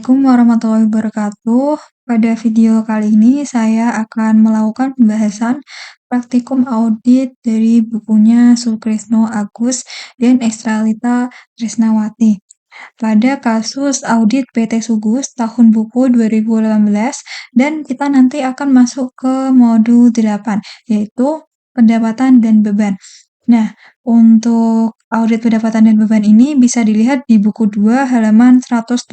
Assalamualaikum warahmatullahi wabarakatuh. Pada video kali ini saya akan melakukan pembahasan praktikum audit dari bukunya Sukrisno Agus dan Ekstralita Trisnawati. Pada kasus audit PT Sugus tahun buku 2018 dan kita nanti akan masuk ke modul 8 yaitu pendapatan dan beban. Nah, untuk audit pendapatan dan beban ini bisa dilihat di buku 2 halaman 125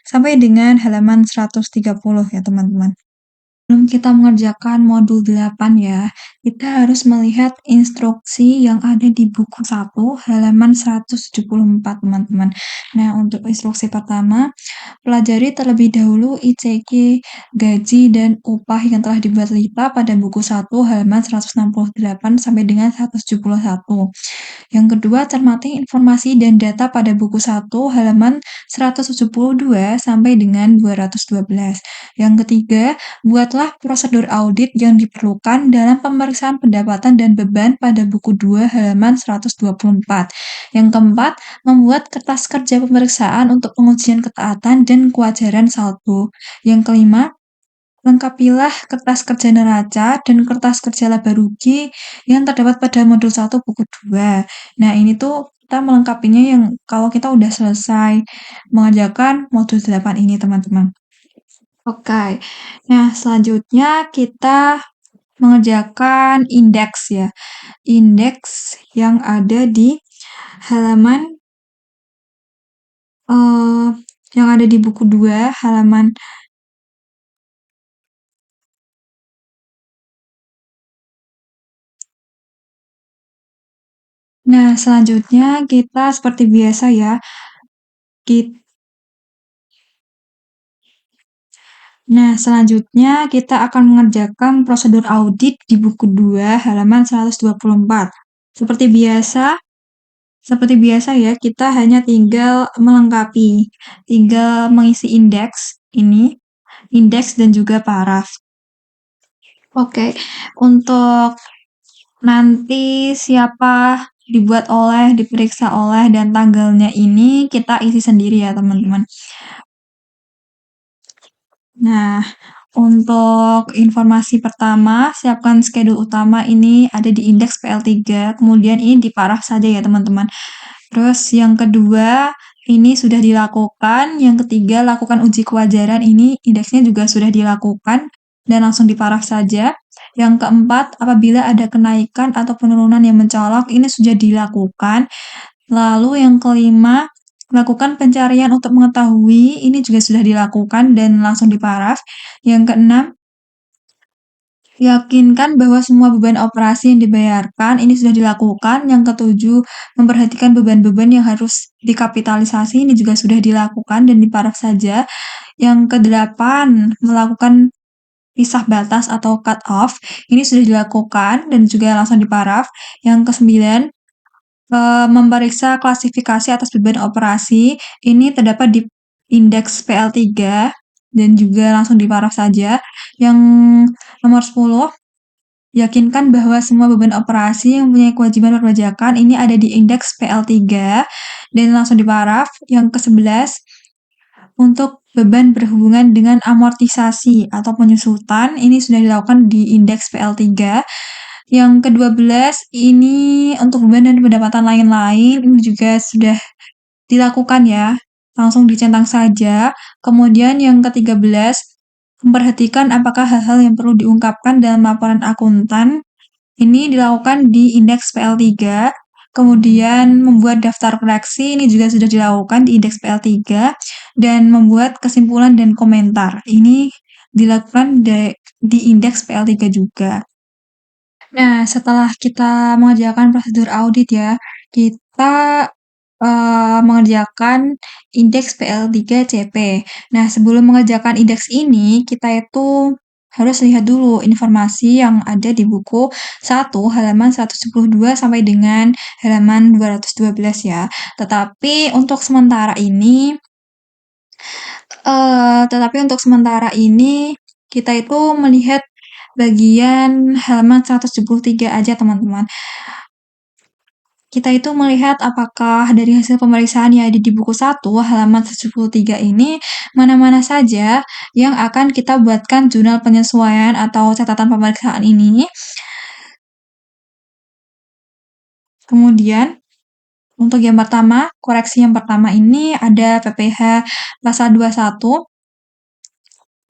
sampai dengan halaman 130 ya teman-teman. Sebelum kita mengerjakan modul 8 ya, kita harus melihat instruksi yang ada di buku 1 halaman 174 teman-teman. Nah, untuk instruksi pertama, pelajari terlebih dahulu ICQ gaji dan upah yang telah dibuat Lita pada buku 1 halaman 168 sampai dengan 171. Yang kedua, cermati informasi dan data pada buku 1 halaman 172 sampai dengan 212. Yang ketiga, buatlah prosedur audit yang diperlukan dalam pemeriksaan pendapatan dan beban pada buku 2 halaman 124. Yang keempat, membuat kertas kerja pemeriksaan untuk pengujian ketaatan dan kewajaran saldo. Yang kelima, lengkapilah kertas kerja neraca dan kertas kerja laba rugi yang terdapat pada modul 1 buku 2. Nah, ini tuh kita melengkapinya yang kalau kita udah selesai mengerjakan modul 8 ini, teman-teman. Oke. Nah, selanjutnya kita mengerjakan indeks ya. Indeks yang ada di halaman yang ada di buku 2 halaman Nah, selanjutnya kita seperti biasa ya. Nah, selanjutnya kita akan mengerjakan prosedur audit di buku 2 halaman 124. Seperti biasa ya, kita hanya tinggal melengkapi, tinggal mengisi indeks dan juga paraf. Oke, untuk nanti siapa dibuat oleh, diperiksa oleh, dan tanggalnya ini kita isi sendiri ya teman-teman. Nah, untuk informasi pertama, siapkan schedule utama ini ada di indeks PL3, kemudian ini diparaf saja ya teman-teman. Terus yang kedua, ini sudah dilakukan. Yang ketiga, lakukan uji kewajaran ini indeksnya juga sudah dilakukan dan langsung diparaf saja. Yang keempat, apabila ada kenaikan atau penurunan yang mencolok, ini sudah dilakukan. Lalu yang kelima, lakukan pencarian untuk mengetahui, ini juga sudah dilakukan dan langsung diparaf. Yang keenam, yakinkan bahwa semua beban operasi yang dibayarkan ini sudah dilakukan. Yang ketujuh, memperhatikan beban-beban yang harus dikapitalisasi ini juga sudah dilakukan dan diparaf saja. Yang kedelapan, melakukan pisah batas atau cut off ini sudah dilakukan dan juga langsung diparaf. Yang kesembilan, memeriksa klasifikasi atas beban operasi ini terdapat di indeks PL3 dan juga langsung diparaf saja. Yang nomor 10, yakinkan bahwa semua beban operasi yang mempunyai kewajiban perpajakan ini ada di indeks PL3 dan langsung diparaf. Yang ke-11, untuk beban berhubungan dengan amortisasi atau penyusutan ini sudah dilakukan di indeks PL3. Yang ke-12 ini untuk beban dan pendapatan lain-lain ini juga sudah dilakukan ya. Langsung dicentang saja. Kemudian yang ke-13, memperhatikan apakah hal-hal yang perlu diungkapkan dalam laporan akuntan ini dilakukan di indeks PL3. Kemudian membuat daftar koreksi ini juga sudah dilakukan di indeks PL3 dan membuat kesimpulan dan komentar ini dilakukan di indeks PL3 juga. Nah, setelah kita mengerjakan prosedur audit ya, kita mengerjakan indeks PL3 CP. Nah, sebelum mengerjakan indeks ini, kita itu harus lihat dulu informasi yang ada di buku 1 halaman 172 sampai dengan halaman 212 ya. Tetapi untuk sementara ini kita itu melihat bagian halaman 173 aja teman-teman. kita itu melihat apakah dari hasil pemeriksaan yang ada di buku 1 halaman 73 ini mana-mana saja yang akan kita buatkan jurnal penyesuaian atau catatan pemeriksaan ini. Kemudian untuk yang pertama, koreksi yang pertama ini ada PPh pasal 21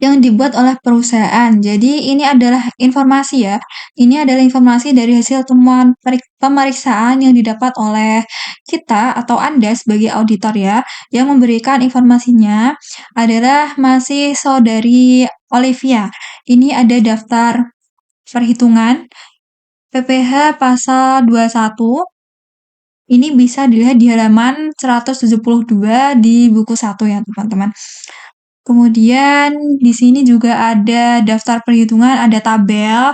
yang dibuat oleh perusahaan. Jadi ini adalah informasi ya. Ini adalah informasi dari hasil temuan pemeriksaan yang didapat oleh kita atau Anda sebagai auditor ya, yang memberikan informasinya adalah masih saudari Olivia. Ini ada daftar perhitungan PPh pasal 21. Ini bisa dilihat di halaman 172 di buku 1 ya, teman-teman. Kemudian di sini juga ada daftar perhitungan, ada tabel.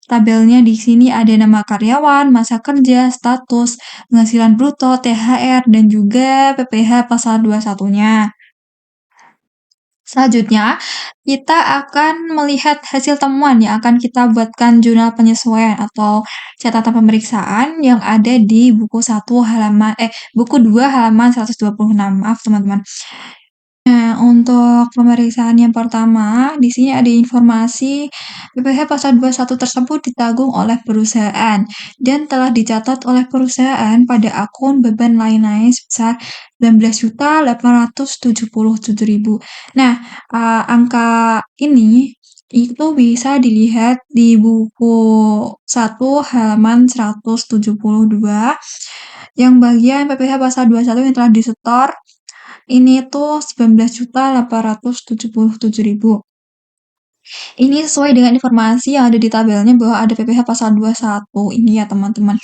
Tabelnya di sini ada nama karyawan, masa kerja, status, penghasilan bruto, THR, dan juga PPh pasal 21-nya. Selanjutnya, kita akan melihat hasil temuan yang akan kita buatkan jurnal penyesuaian atau catatan pemeriksaan yang ada di buku 2 halaman 126. Maaf, teman-teman. Nah, untuk pemeriksaan yang pertama, di sini ada informasi PPh pasal 21 tersebut ditanggung oleh perusahaan dan telah dicatat oleh perusahaan pada akun beban lain-lain sebesar 19.877.000. Nah, angka ini itu bisa dilihat di buku 1 halaman 172 yang bagian PPh pasal 21 yang telah disetor ini tuh 19.877.000. Ini sesuai dengan informasi yang ada di tabelnya bahwa ada PPh pasal 21 ini ya teman-teman.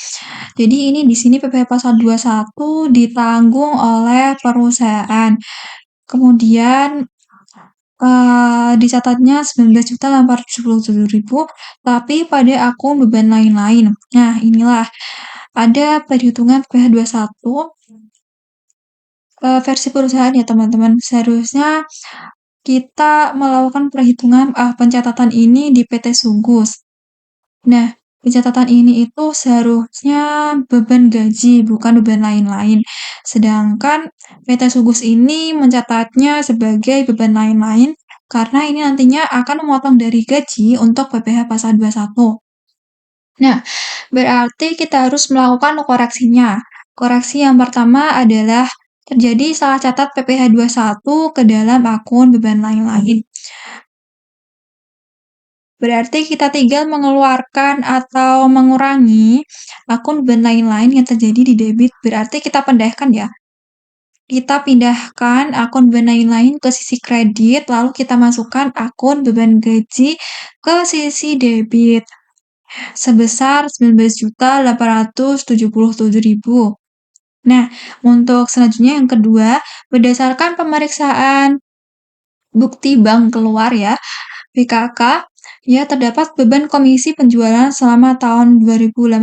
Jadi ini di sini PPh pasal 21 ditanggung oleh perusahaan. Kemudian dicatatnya 19.877.000 tapi pada akun beban lain-lain. Nah, inilah ada perhitungan PPh 21 versi perusahaan ya teman-teman. Seharusnya kita melakukan perhitungan pencatatan ini di PT Sugus. Nah, pencatatan ini itu seharusnya beban gaji, bukan beban lain-lain. Sedangkan PT Sugus ini mencatatnya sebagai beban lain-lain karena ini nantinya akan memotong dari gaji untuk PPh pasal 21. Nah, berarti kita harus melakukan koreksinya. Koreksi yang pertama adalah terjadi salah catat PPh 21 ke dalam akun beban lain-lain. Berarti kita tinggal mengeluarkan atau mengurangi akun beban lain-lain yang terjadi di debit. Berarti kita pindahkan ya. Kita pindahkan akun beban lain-lain ke sisi kredit, lalu kita masukkan akun beban gaji ke sisi debit sebesar 19.877.000. Nah, untuk selanjutnya yang kedua, berdasarkan pemeriksaan bukti bank keluar ya, BKK, ya terdapat beban komisi penjualan selama tahun 2018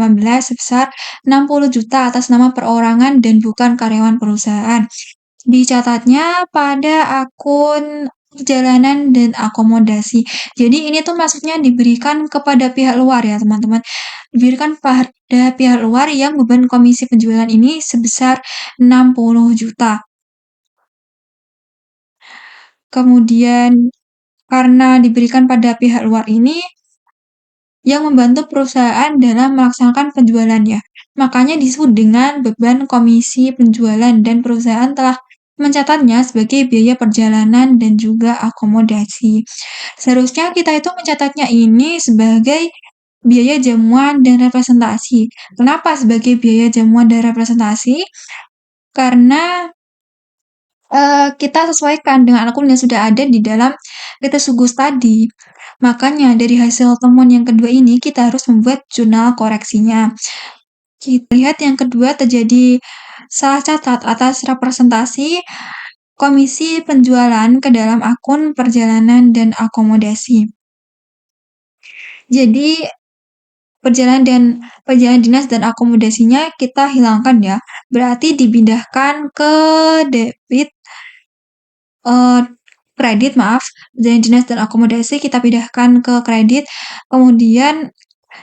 sebesar 60 juta atas nama perorangan dan bukan karyawan perusahaan. Dicatatnya pada akun perjalanan dan akomodasi. Jadi ini tuh maksudnya diberikan kepada pihak luar ya teman-teman. Diberikan pada pihak luar yang beban komisi penjualan ini sebesar 60 juta. Kemudian karena diberikan pada pihak luar ini yang membantu perusahaan dalam melaksanakan penjualannya. Makanya disebut dengan beban komisi penjualan dan perusahaan telah mencatatnya sebagai biaya perjalanan dan juga akomodasi. Seharusnya kita itu mencatatnya ini sebagai biaya jamuan dan representasi. Kenapa sebagai biaya jamuan dan representasi? Karena kita sesuaikan dengan akun yang sudah ada di dalam PT Sugus tadi. Makanya dari hasil temuan yang kedua ini kita harus membuat jurnal koreksinya. Kita lihat yang kedua terjadi salah catat atas representasi komisi penjualan ke dalam akun perjalanan dan akomodasi. Jadi perjalanan dinas dan akomodasinya kita hilangkan ya. Berarti dipindahkan ke debit kredit, perjalanan dinas dan akomodasi kita pindahkan ke kredit. Kemudian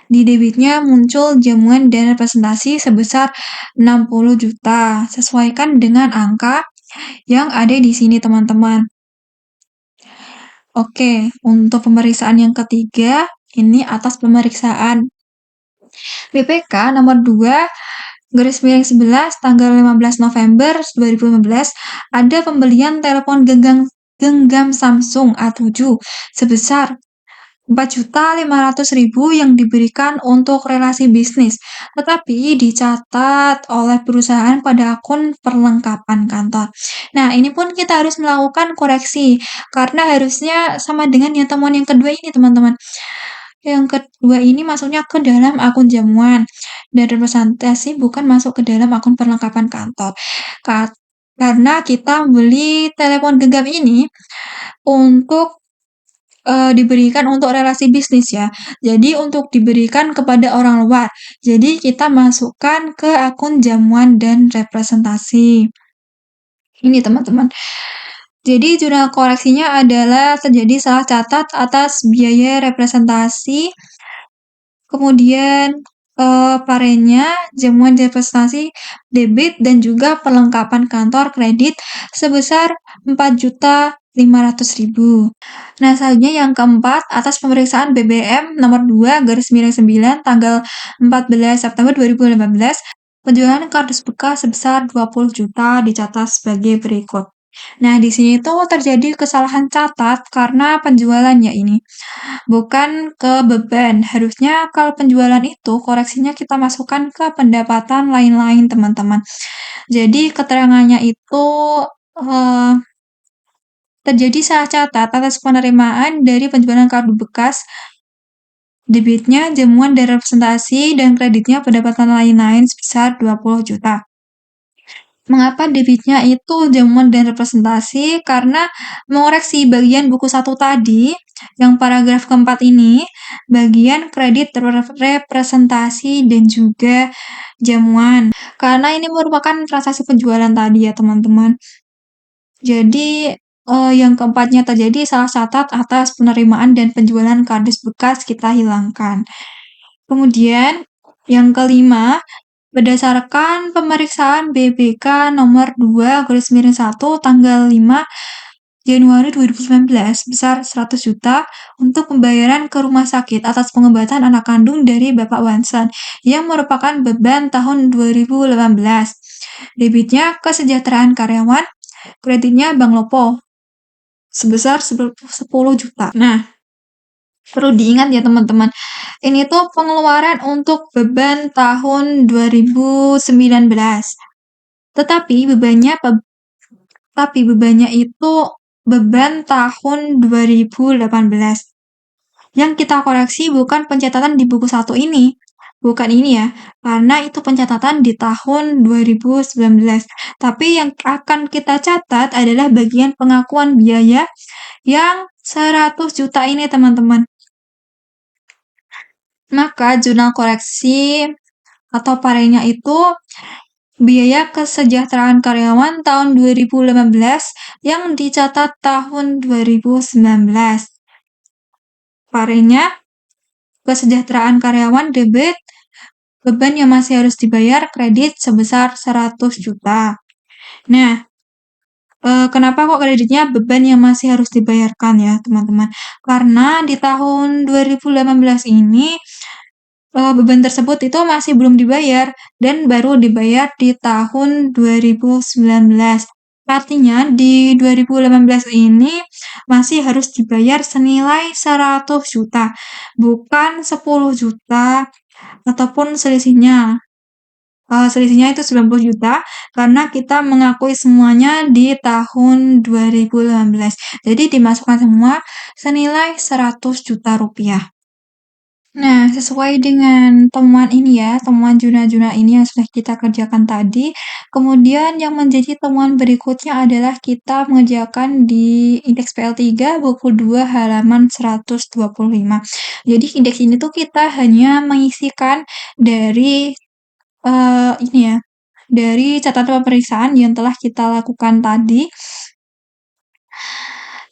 Di debitnya muncul jamuan dan representasi sebesar 60 juta. Sesuaikan dengan angka yang ada di sini, teman-teman. Oke, untuk pemeriksaan yang ketiga, ini atas pemeriksaan BPK nomor 2 garis miring 11 tanggal 15 November 2015 ada pembelian telepon genggam Samsung A7 sebesar 4.500.000 yang diberikan untuk relasi bisnis, tetapi dicatat oleh perusahaan pada akun perlengkapan kantor. Nah, ini pun kita harus melakukan koreksi, karena harusnya sama dengan yang temuan yang kedua ini, teman-teman. Yang kedua ini masuknya ke dalam akun jamuan, dan representasi bukan masuk ke dalam akun perlengkapan kantor. Karena kita beli telepon genggam ini untuk diberikan untuk relasi bisnis ya. Jadi untuk diberikan kepada orang luar. Jadi kita masukkan ke akun jamuan dan representasi. Ini teman-teman. Jadi jurnal koreksinya adalah terjadi salah catat atas biaya representasi, kemudian parenya, jamuan representasi, debit, dan juga perlengkapan kantor kredit sebesar 4.500.000. Nah, selanjutnya yang keempat, atas pemeriksaan BBM nomor 2 garis miring 9 tanggal 14 September 2015, penjualan kardus bekas sebesar 20 juta dicatat sebagai berikut. Nah, di sini tuh terjadi kesalahan catat karena penjualannya ini bukan ke beban. Harusnya kalau penjualan itu koreksinya kita masukkan ke pendapatan lain-lain, teman-teman. Jadi keterangannya itu terjadi salah catat atas penerimaan dari penjualan kartu bekas, debitnya jamuan dan representasi, dan kreditnya pendapatan lain-lain sebesar 20 juta. Mengapa debitnya itu jamuan dan representasi? Karena mengoreksi bagian buku 1 tadi, yang paragraf keempat ini, bagian kredit representasi dan juga jamuan. Karena ini merupakan transaksi penjualan tadi ya teman-teman. Jadi yang keempatnya terjadi salah catat atas penerimaan dan penjualan kardus bekas kita hilangkan. Kemudian yang kelima, berdasarkan pemeriksaan BPK nomor 2 garis miring 1 tanggal 5 Januari 2019 besar 100 juta untuk pembayaran ke rumah sakit atas pengobatan anak kandung dari Bapak Wansan yang merupakan beban tahun 2018. Debitnya kesejahteraan karyawan, kreditnya Bank Lopo sebesar 10 juta. Nah, perlu diingat ya teman-teman, ini tuh pengeluaran untuk beban tahun 2019. Tetapi bebannya itu beban tahun 2018. Yang kita koreksi bukan pencatatan di buku 1 ini. Bukan ini ya, karena itu pencatatan di tahun 2019. Tapi yang akan kita catat adalah bagian pengakuan biaya yang 100 juta ini, teman-teman. Maka jurnal koreksi atau parenya itu biaya kesejahteraan karyawan tahun 2018 yang dicatat tahun 2019. Parenya kesejahteraan karyawan debit, beban yang masih harus dibayar kredit sebesar 100 juta. Nah, kenapa kok kreditnya beban yang masih harus dibayarkan ya, teman-teman? Karena di tahun 2018 ini beban tersebut itu masih belum dibayar dan baru dibayar di tahun 2019. Artinya di 2018 ini masih harus dibayar senilai 100 juta, bukan 10 juta ataupun selisihnya. Selisihnya itu 90 juta karena kita mengakui semuanya di tahun 2018. Jadi dimasukkan semua senilai 100 juta rupiah. Nah, sesuai dengan temuan ini ya, temuan jurnal-jurnal ini yang sudah kita kerjakan tadi, kemudian yang menjadi temuan berikutnya adalah kita mengerjakan di indeks PL3 buku 2 halaman 125. Jadi indeks ini tuh kita hanya mengisikan dari ini ya, dari catatan pemeriksaan yang telah kita lakukan tadi.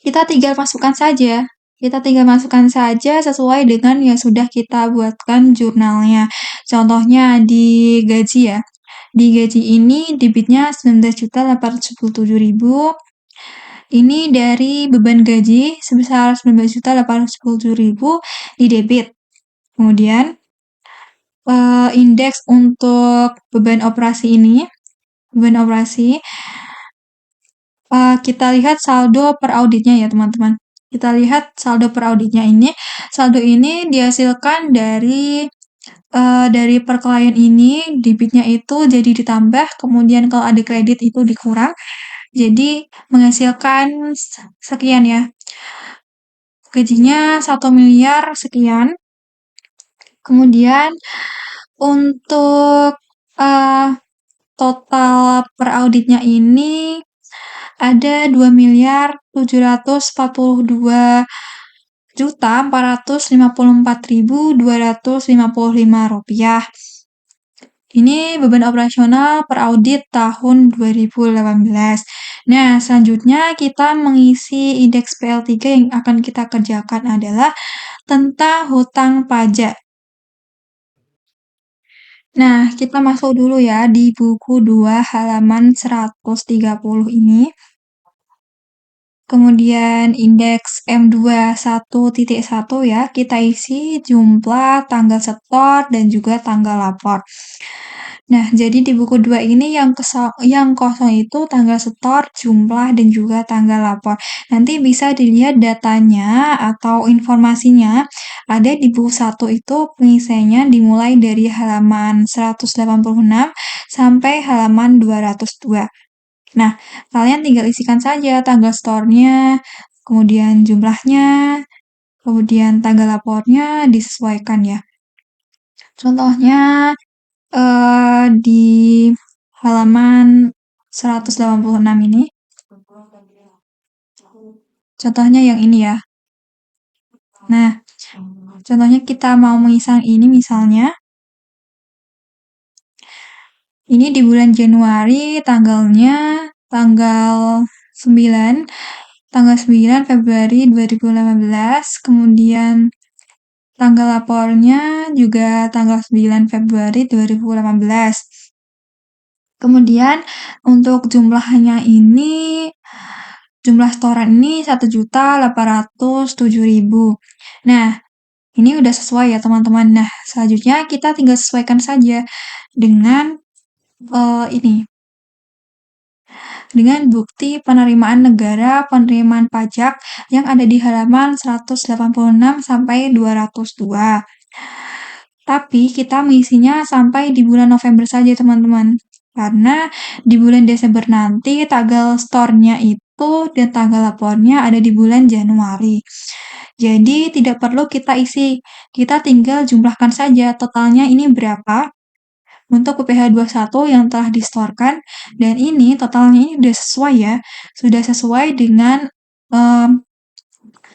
Kita tinggal masukkan saja Kita tinggal masukkan saja sesuai dengan yang sudah kita buatkan jurnalnya. Contohnya di gaji ya. Di gaji ini debitnya 19.817.000. Ini dari beban gaji sebesar 19.817.000 di debit. Kemudian indeks untuk beban operasi ini, kita lihat saldo per auditnya ya teman-teman. Kita lihat saldo per auditnya ini. Saldo ini dihasilkan dari per klien ini, debitnya itu jadi ditambah, kemudian kalau ada kredit itu dikurang. Jadi menghasilkan sekian ya. Gajinya 1 miliar sekian. Kemudian untuk total per auditnya ini ada 2.442.454.255 rupiah. Ini beban operasional per audit tahun 2018. Nah, selanjutnya kita mengisi indeks PL3 yang akan kita kerjakan adalah tentang hutang pajak. Nah, kita masuk dulu ya di buku 2 halaman 130 ini. Kemudian indeks M21.1 ya, kita isi jumlah, tanggal setor, dan juga tanggal lapor. Nah, jadi di buku 2 ini yang kosong itu tanggal setor, jumlah, dan juga tanggal lapor. Nanti bisa dilihat datanya atau informasinya ada di buku 1 itu pengisiannya dimulai dari halaman 186 sampai halaman 202. Nah, kalian tinggal isikan saja tanggal store-nya, kemudian jumlahnya, kemudian tanggal lapornya disesuaikan ya. Contohnya di halaman 186 ini. Contohnya yang ini ya. Nah, contohnya kita mau mengisang ini misalnya. Ini di bulan Januari tanggalnya tanggal 9 Februari 2018, kemudian tanggal lapornya juga tanggal 9 Februari 2018. Kemudian untuk jumlahnya ini, jumlah setoran ini 1.807.000. Nah, ini udah sesuai ya teman-teman. Nah, selanjutnya kita tinggal sesuaikan saja dengan dengan bukti penerimaan negara penerimaan pajak yang ada di halaman 186 sampai 202. Tapi kita mengisinya sampai di bulan November saja teman-teman. Karena di bulan Desember nanti tanggal store-nya itu dan tanggal lapornya ada di bulan Januari. Jadi tidak perlu kita isi. Kita tinggal jumlahkan saja totalnya ini berapa untuk PPh 21 yang telah distorkan, dan ini totalnya ini sudah sesuai ya, sudah sesuai dengan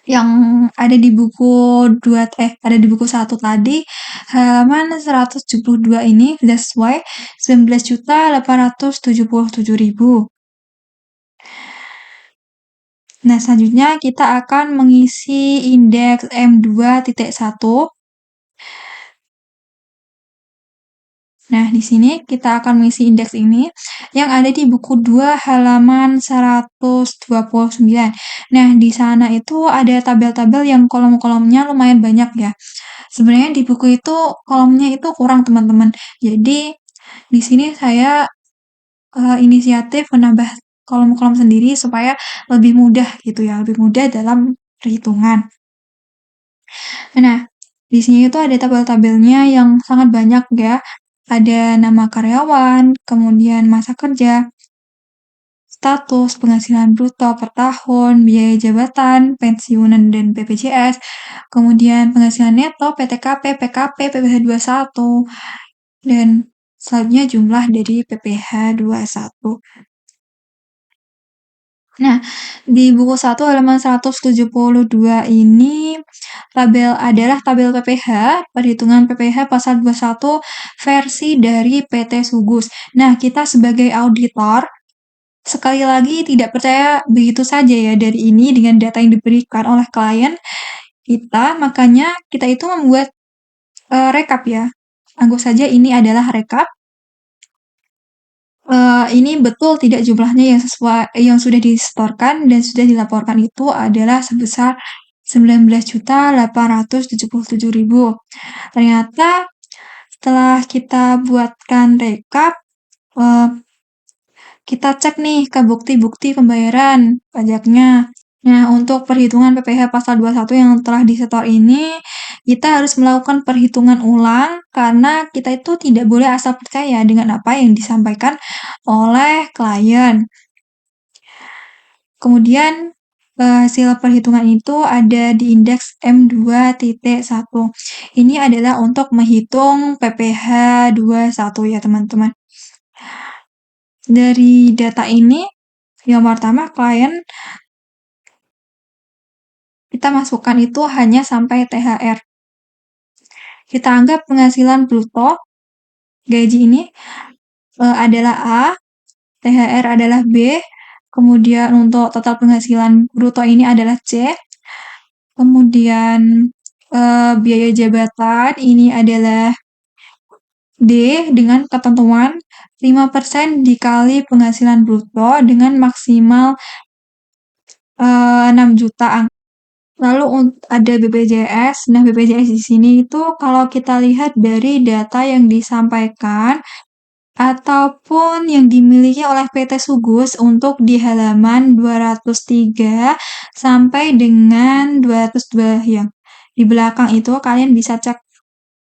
yang ada di buku 1 tadi, halaman 172 ini sudah sesuai 19.877.000. Nah, selanjutnya kita akan mengisi indeks M2.1. Nah, di sini kita akan mengisi indeks ini yang ada di buku 2 halaman 129. Nah, di sana itu ada tabel-tabel yang kolom-kolomnya lumayan banyak ya. Sebenarnya di buku itu kolomnya itu kurang teman-teman. Jadi di sini saya inisiatif menambah kolom-kolom sendiri supaya lebih mudah gitu ya, lebih mudah dalam perhitungan. Nah, di sini itu ada tabel-tabelnya yang sangat banyak ya. Ada nama karyawan, kemudian masa kerja, status, penghasilan bruto per tahun, biaya jabatan, pensiunan dan BPJS, kemudian penghasilan neto, PTKP, PKP, PPh 21, dan selanjutnya jumlah dari PPh 21. Nah, di buku 1 halaman 172 ini adalah tabel PPh, perhitungan PPh pasal 21 versi dari PT Sugus. Nah, kita sebagai auditor Sekali lagi tidak percaya begitu saja ya dari ini dengan data yang diberikan oleh klien kita, makanya kita itu membuat rekap ya. Anggap saja ini adalah rekap. Ini betul tidak jumlahnya yang sesuai yang sudah disetorkan dan sudah dilaporkan itu adalah sebesar 19.877.000. Ternyata setelah kita buatkan rekap, kita cek nih ke bukti-bukti pembayaran pajaknya. Nah, untuk perhitungan PPh pasal 21 yang telah disetor ini, kita harus melakukan perhitungan ulang karena kita itu tidak boleh asal percaya dengan apa yang disampaikan oleh klien. Kemudian hasil perhitungan itu ada di indeks M2.1. Ini adalah untuk menghitung PPh 21 ya teman-teman. Dari data ini, yang pertama klien kita masukkan itu hanya sampai THR. Kita anggap penghasilan bruto gaji ini adalah A, THR adalah B, kemudian untuk total penghasilan bruto ini adalah C, kemudian biaya jabatan ini adalah D dengan ketentuan 5% dikali penghasilan bruto dengan maksimal 6 juta. Lalu ada BPJS. Nah, BPJS di sini itu kalau kita lihat dari data yang disampaikan ataupun yang dimiliki oleh PT Sugus untuk di halaman 203 sampai dengan 202 yang di belakang itu kalian bisa cek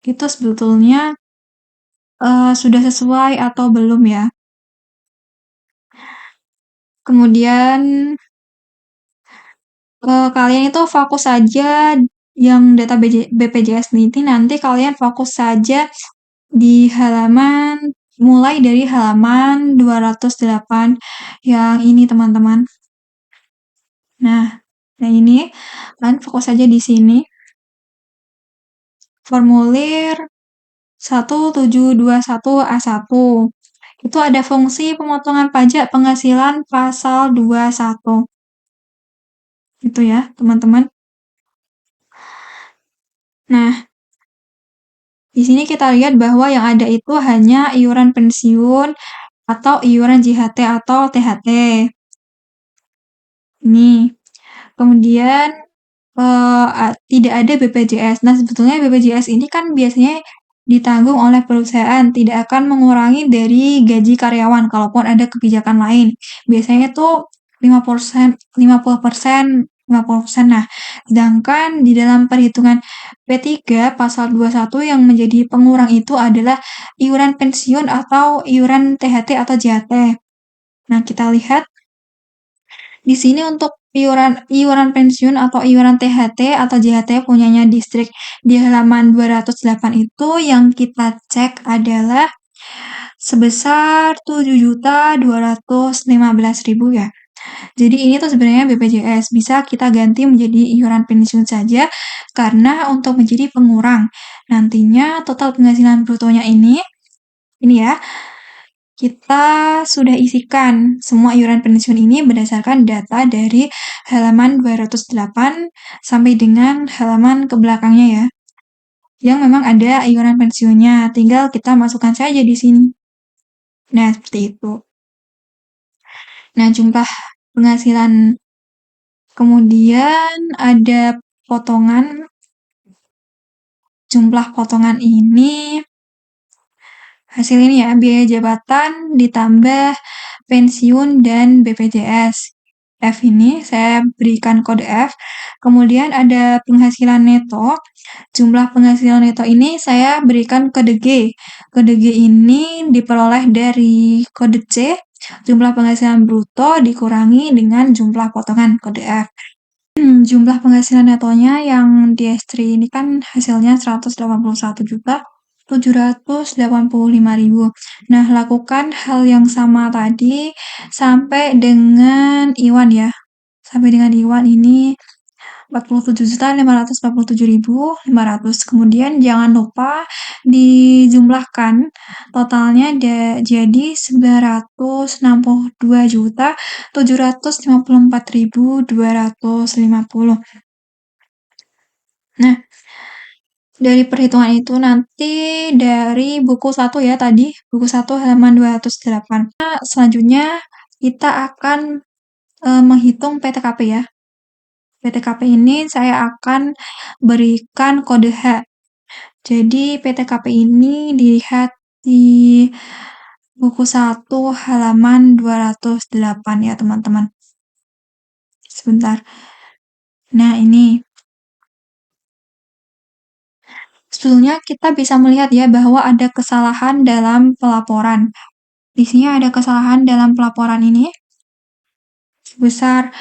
itu sebetulnya sudah sesuai atau belum ya. Kemudian kalian itu fokus saja yang data BPJS ini nanti kalian fokus saja di halaman mulai dari halaman 208 yang ini teman-teman. Nah, ini kalian fokus saja di sini. Formulir 1721A1. Itu ada fungsi pemotongan pajak penghasilan pasal 21. Itu ya, teman-teman. Nah, di sini kita lihat bahwa yang ada itu hanya iuran pensiun atau iuran JHT atau THT. Ini. Kemudian tidak ada BPJS. Nah, sebetulnya BPJS ini kan biasanya ditanggung oleh perusahaan, tidak akan mengurangi dari gaji karyawan kalaupun ada kebijakan lain. Biasanya itu 50%, 50%, 50%. Nah, sedangkan di dalam perhitungan P3 pasal 21 yang menjadi pengurang itu adalah iuran pensiun atau iuran THT atau JHT. Nah, kita lihat di sini untuk iuran pensiun atau iuran THT atau JHT punyanya distrik di halaman 208 itu yang kita cek adalah sebesar 7.215.000 ya. Jadi ini tuh sebenarnya BPJS bisa kita ganti menjadi iuran pensiun saja karena untuk menjadi pengurang. Nantinya total penghasilan brutonya ini ya, kita sudah isikan semua iuran pensiun ini berdasarkan data dari halaman 208 sampai dengan halaman ke belakangnya ya. Yang memang ada iuran pensiunnya, tinggal kita masukkan saja di sini. Nah, seperti itu. Nah, jumlah penghasilan kemudian ada potongan. Jumlah potongan ini hasil ini ya, biaya jabatan ditambah pensiun dan BPJS. F ini saya berikan kode F. Kemudian ada penghasilan neto. Jumlah penghasilan neto ini saya berikan kode G. Kode G ini diperoleh dari kode C. Jumlah penghasilan bruto dikurangi dengan jumlah potongan kode F. Jumlah penghasilan netonya yang di S3 ini kan hasilnya 181.785.000. Nah, lakukan hal yang sama tadi sampai dengan Iwan ya. Sampai dengan Iwan ini 47.547.500. Kemudian jangan lupa dijumlahkan totalnya jadi 962.754.250. Nah, dari perhitungan itu nanti dari buku 1 ya tadi, buku 1 halaman 208. Nah, selanjutnya kita akan menghitung PTKP ya. PTKP ini saya akan berikan kode H. Jadi PTKP ini dilihat di buku 1 halaman 208 ya teman-teman. Sebentar. Nah, ini. Sebetulnya kita bisa melihat ya bahwa ada kesalahan dalam pelaporan. Di sini ada kesalahan dalam pelaporan ini. Sebesar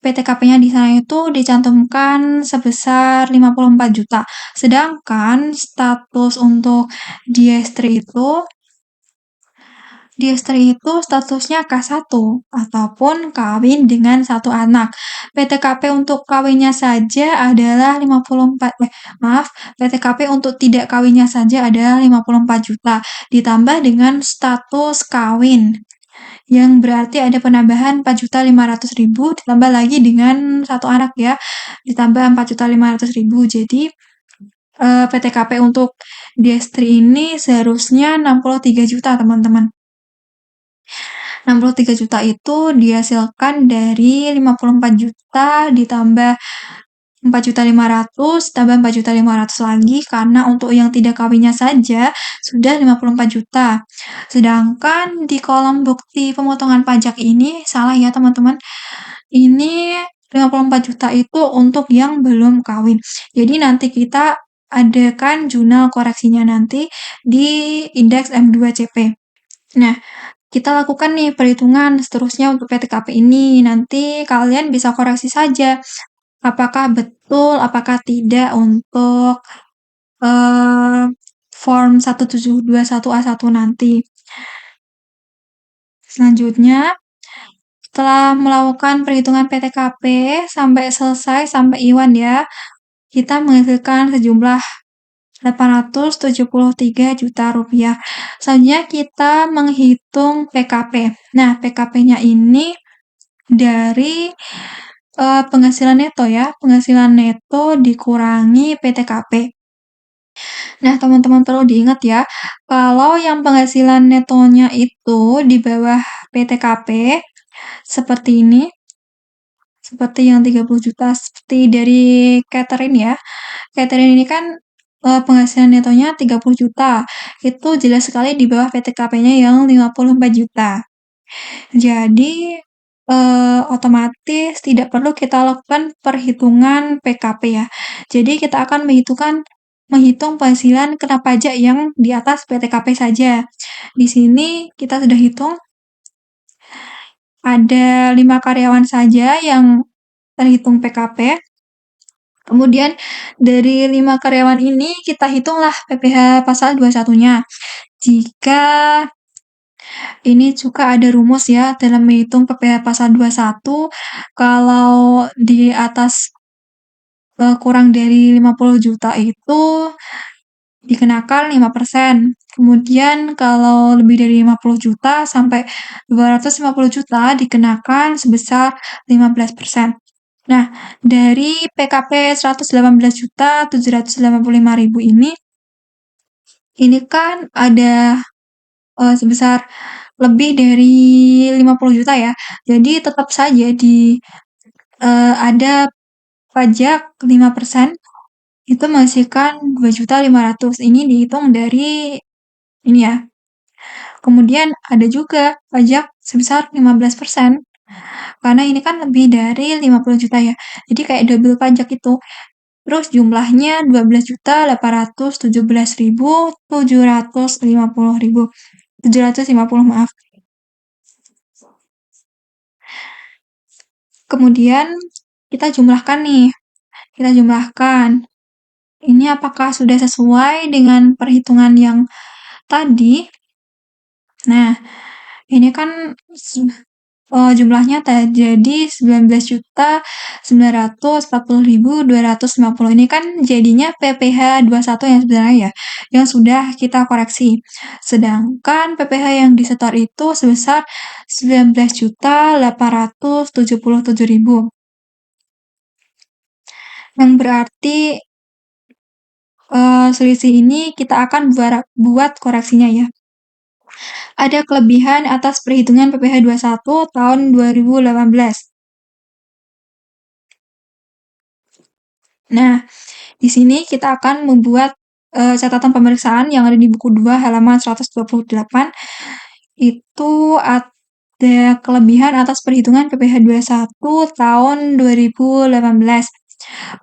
PTKP-nya di sana itu dicantumkan sebesar 54 juta. Sedangkan status untuk Diestri itu statusnya K1 ataupun kawin dengan satu anak. PTKP untuk kawinnya saja adalah PTKP untuk tidak kawinnya saja adalah 54 juta ditambah dengan status kawin yang berarti ada penambahan 4.500.000 ditambah lagi dengan satu anak ya, ditambah 4.500.000. Jadi PTKP untuk Diestri ini seharusnya 63 juta teman-teman. 63 juta itu dihasilkan dari 54 juta ditambah 4.500 tambah 4.500 lagi karena untuk yang tidak kawinnya saja sudah 54 juta. Sedangkan di kolom bukti pemotongan pajak ini salah ya teman-teman. Ini 54 juta itu untuk yang belum kawin. Jadi nanti kita adakan jurnal koreksinya nanti di indeks M2CP. Nah, kita lakukan nih perhitungan seterusnya untuk PTKP ini. Nanti kalian bisa koreksi saja apakah betul, apakah tidak untuk form 1721A1 nanti. Selanjutnya, setelah melakukan perhitungan PTKP sampai selesai, sampai iwan ya, kita menghasilkan sejumlah 873 juta rupiah. Selanjutnya kita menghitung PKP. Nah, PKP-nya ini dari penghasilan neto ya, penghasilan neto dikurangi PTKP. Nah, teman-teman perlu diingat ya, kalau yang penghasilan netonya itu di bawah PTKP, seperti ini, seperti yang 30 juta, seperti dari Catherine ya. Catherine ini kan penghasilan netonya 30 juta. Itu jelas sekali di bawah PTKP-nya yang 54 juta. Jadi, otomatis tidak perlu kita lakukan perhitungan PKP ya. Jadi, kita akan menghitung penghasilan kena pajak yang di atas PTKP saja. Di sini kita sudah hitung ada 5 karyawan saja yang terhitung PKP. Kemudian dari 5 karyawan ini kita hitunglah PPh pasal 21-nya. Jika ini juga ada rumus ya dalam menghitung PPh pasal 21, kalau di atas kurang dari 50 juta itu dikenakan 5%. Kemudian kalau lebih dari 50 juta sampai 250 juta dikenakan sebesar 15%. Nah, dari PKP 118.785.000 ini kan ada sebesar lebih dari 50 juta ya. Jadi tetap saja ada pajak 5% itu menghasilkan 2.500.000. Ini dihitung dari ini ya. Kemudian ada juga pajak sebesar 15%. Karena ini kan lebih dari 50 juta ya. Jadi kayak double pajak itu. Terus jumlahnya 12.817.750, maaf. Kemudian kita jumlahkan nih. Kita jumlahkan. Ini apakah sudah sesuai dengan perhitungan yang tadi? Nah, ini kan jumlahnya jadi 19.940.250. Ini kan jadinya PPh 21 yang sebenarnya ya, yang sudah kita koreksi. Sedangkan PPh yang disetor itu sebesar 19.877.000. Yang berarti selisih ini kita akan buat koreksinya ya. Ada kelebihan atas perhitungan PPh 21 tahun 2018. Nah, di sini kita akan membuat catatan pemeriksaan yang ada di buku 2 halaman 128. Itu ada kelebihan atas perhitungan PPh 21 tahun 2018.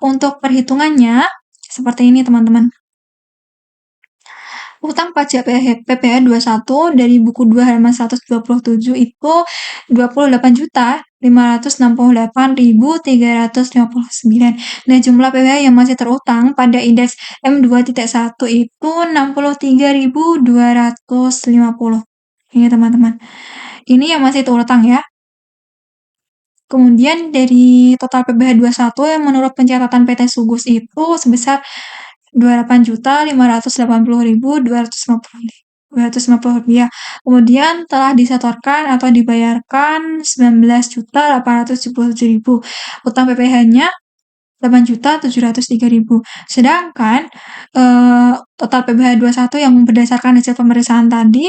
Untuk perhitungannya seperti ini teman-teman. Utang pajak PPh 21 dari buku 2 halaman 127 itu 28.568.359. Nah, jumlah PPh yang masih terutang pada indeks M2.1 itu 63.250. Ini teman-teman. Ini yang masih terutang ya. Kemudian dari total PPh 21 yang menurut pencatatan PT Sugus itu sebesar 28.580.250 rupiah. Kemudian telah disetorkan atau dibayarkan 19.877.000. Utang PPh-nya 8.703.000. Sedangkan total PPh 21 yang berdasarkan hasil pemeriksaan tadi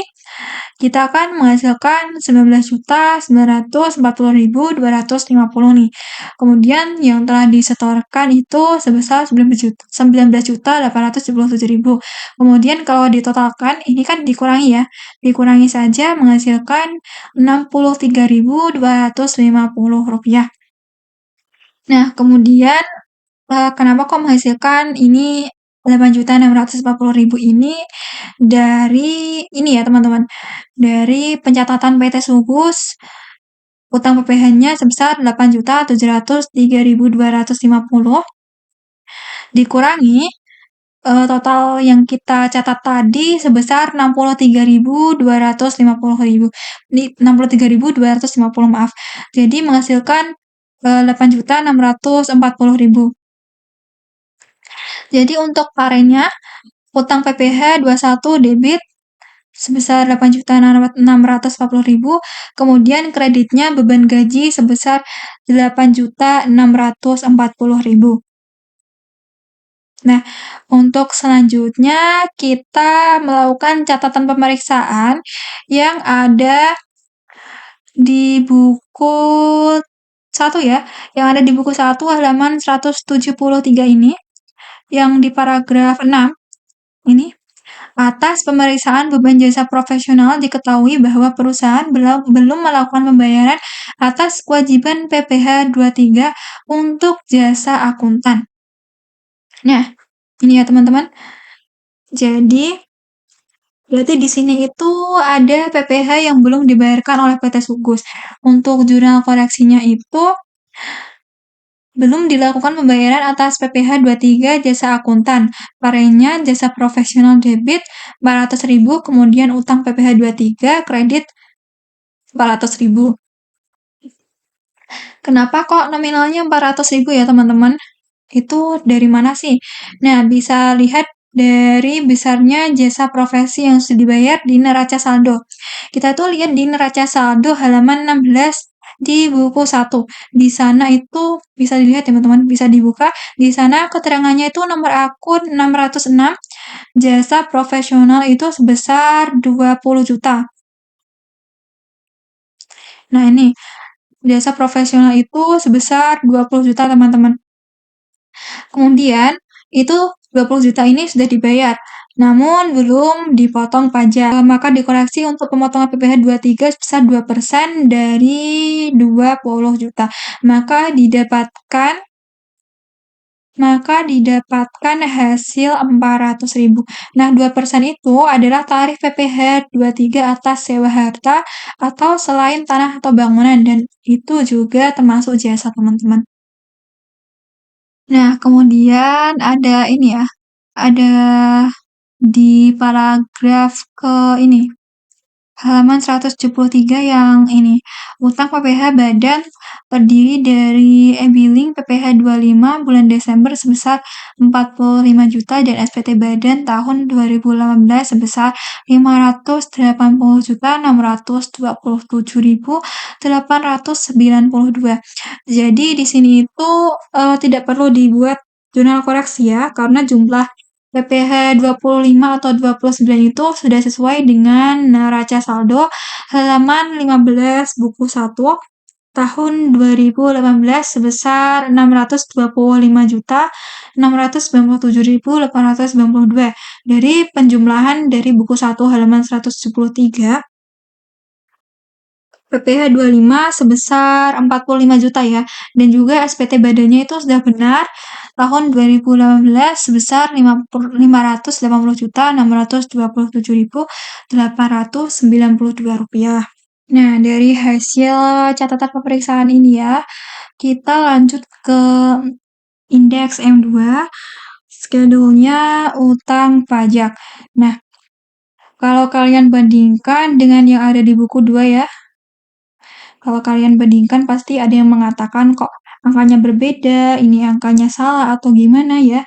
kita akan menghasilkan 19.940.250 nih. Kemudian yang telah disetorkan itu sebesar 19.877.000. Kemudian kalau ditotalkan ini kan dikurangi ya. Dikurangi saja menghasilkan 63.250 rupiah. Nah, kemudian kenapa kok menghasilkan ini 8.640.000 ini dari ini ya teman-teman, dari pencatatan PT Sugus utang PPh-nya sebesar 8.703.250 dikurangi total yang kita catat tadi sebesar 63.250 maaf. Jadi menghasilkan 8.640.000. Jadi untuk parenya utang PPh 21 debit sebesar 8.640.000, kemudian kreditnya beban gaji sebesar 8.640.000. Nah, untuk selanjutnya kita melakukan catatan pemeriksaan yang ada di buku 1 ya, yang ada di buku 1 halaman 173 ini, yang di paragraf 6 ini. Atas pemeriksaan beban jasa profesional diketahui bahwa perusahaan belum melakukan pembayaran atas kewajiban PPh 23 untuk jasa akuntan. Nah, ini ya teman-teman. Jadi, berarti di sini itu ada PPh yang belum dibayarkan oleh PT Sugus. Untuk jurnal koreksinya itu belum dilakukan pembayaran atas PPh 23 jasa akuntan. Parenya jasa profesional debit 400.000, kemudian utang PPh 23 kredit 400.000. Kenapa kok nominalnya 400.000 ya teman-teman? Itu dari mana sih? Nah, bisa lihat dari besarnya jasa profesi yang sudah dibayar di neraca saldo. Kita tuh lihat di neraca saldo halaman 16 di buku 1. Di sana itu bisa dilihat teman-teman, bisa dibuka. Di sana keterangannya itu nomor akun 606, jasa profesional itu sebesar 20 juta. Nah, ini jasa profesional itu sebesar 20 juta teman-teman. Kemudian itu 20 juta ini sudah dibayar, namun belum dipotong pajak. Maka dikoreksi untuk pemotongan PPh 23 sebesar 2% dari 20 juta. Maka didapatkan hasil 400.000. Nah, 2% itu adalah tarif PPh 23 atas sewa harta atau selain tanah atau bangunan, dan itu juga termasuk jasa teman-teman. Nah, kemudian ada ini ya, ada di paragraf ke ini, halaman 173 yang ini. Utang PPh badan terdiri dari e-billing PPh 25 bulan Desember sebesar 45 juta dan SPT badan tahun 2018 sebesar 580 juta 627.892. Jadi di sini itu tidak perlu dibuat jurnal koreksi ya, karena jumlah PPh 25 atau 29 itu sudah sesuai dengan neraca saldo halaman 15 buku 1 tahun 2018 sebesar 625.697.892 dari penjumlahan dari buku 1 halaman 173. PPh 25 sebesar 45 juta ya, dan juga SPT badannya itu sudah benar tahun 2018 sebesar 580 juta 627.892 rupiah. Nah, dari hasil catatan pemeriksaan ini ya, kita lanjut ke indeks M2, skedulnya utang pajak. Nah, kalau kalian bandingkan dengan yang ada di buku 2 ya, kalau kalian bandingkan pasti ada yang mengatakan kok angkanya berbeda, ini angkanya salah atau gimana ya.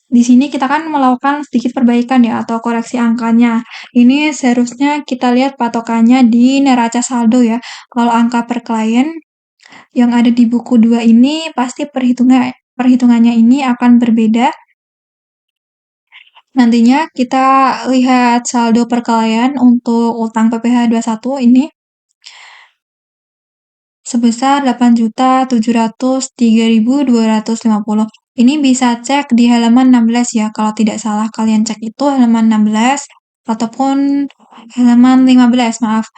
Di sini kita kan melakukan sedikit perbaikan ya atau koreksi angkanya. Ini seharusnya kita lihat patokannya di neraca saldo ya. Kalau angka per klien yang ada di buku 2 ini pasti perhitungannya ini akan berbeda. Nantinya kita lihat saldo per klien untuk utang PPh 21 ini sebesar 8.703.250. Ini bisa cek di halaman 16 ya, kalau tidak salah kalian cek itu halaman 16 ataupun halaman 15, maaf.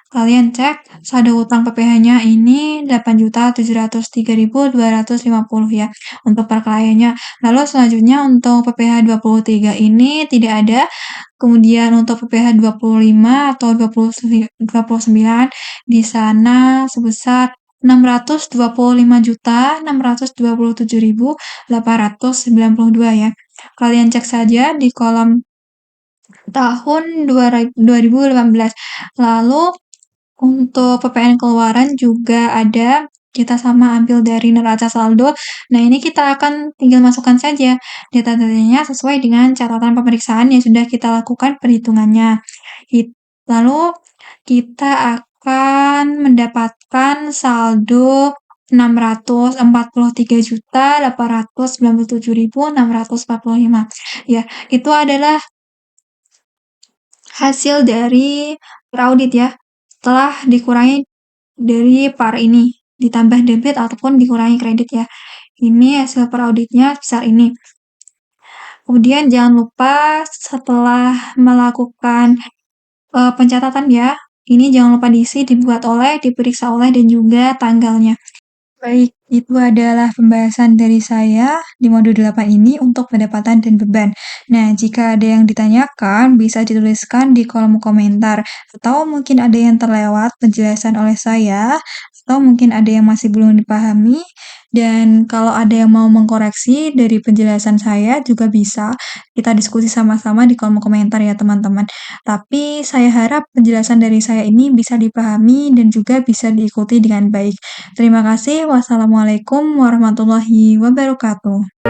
Kalian cek saldo utang PPh-nya ini 8.703.250 ya untuk per kliennya. Lalu selanjutnya untuk PPh 23 ini tidak ada. Kemudian untuk PPh 25 atau 29 di sana sebesar 625.627.892 ya. Kalian cek saja di kolom tahun 2018. Lalu untuk PPN keluaran juga ada, kita sama ambil dari neraca saldo. Nah, ini kita akan tinggal masukkan saja data-datanya sesuai dengan catatan pemeriksaan yang sudah kita lakukan perhitungannya. Lalu kita akan mendapatkan saldo 643.897.645. Ya, itu adalah hasil dari peraudit ya. Setelah dikurangi dari par ini, ditambah debit ataupun dikurangi kredit ya. Ini hasil perauditnya sebesar ini. Kemudian jangan lupa setelah melakukan pencatatan ya, ini jangan lupa diisi, dibuat oleh, diperiksa oleh, dan juga tanggalnya. Baik, itu adalah pembahasan dari saya di modul 8 ini untuk pendapatan dan beban. Nah, jika ada yang ditanyakan, bisa dituliskan di kolom komentar. Atau mungkin ada yang terlewat penjelasan oleh saya, atau mungkin ada yang masih belum dipahami. Dan kalau ada yang mau mengkoreksi dari penjelasan saya, juga bisa kita diskusi sama-sama di kolom komentar ya teman-teman. Tapi saya harap penjelasan dari saya ini bisa dipahami dan juga bisa diikuti dengan baik. Terima kasih. Wassalamualaikum warahmatullahi wabarakatuh.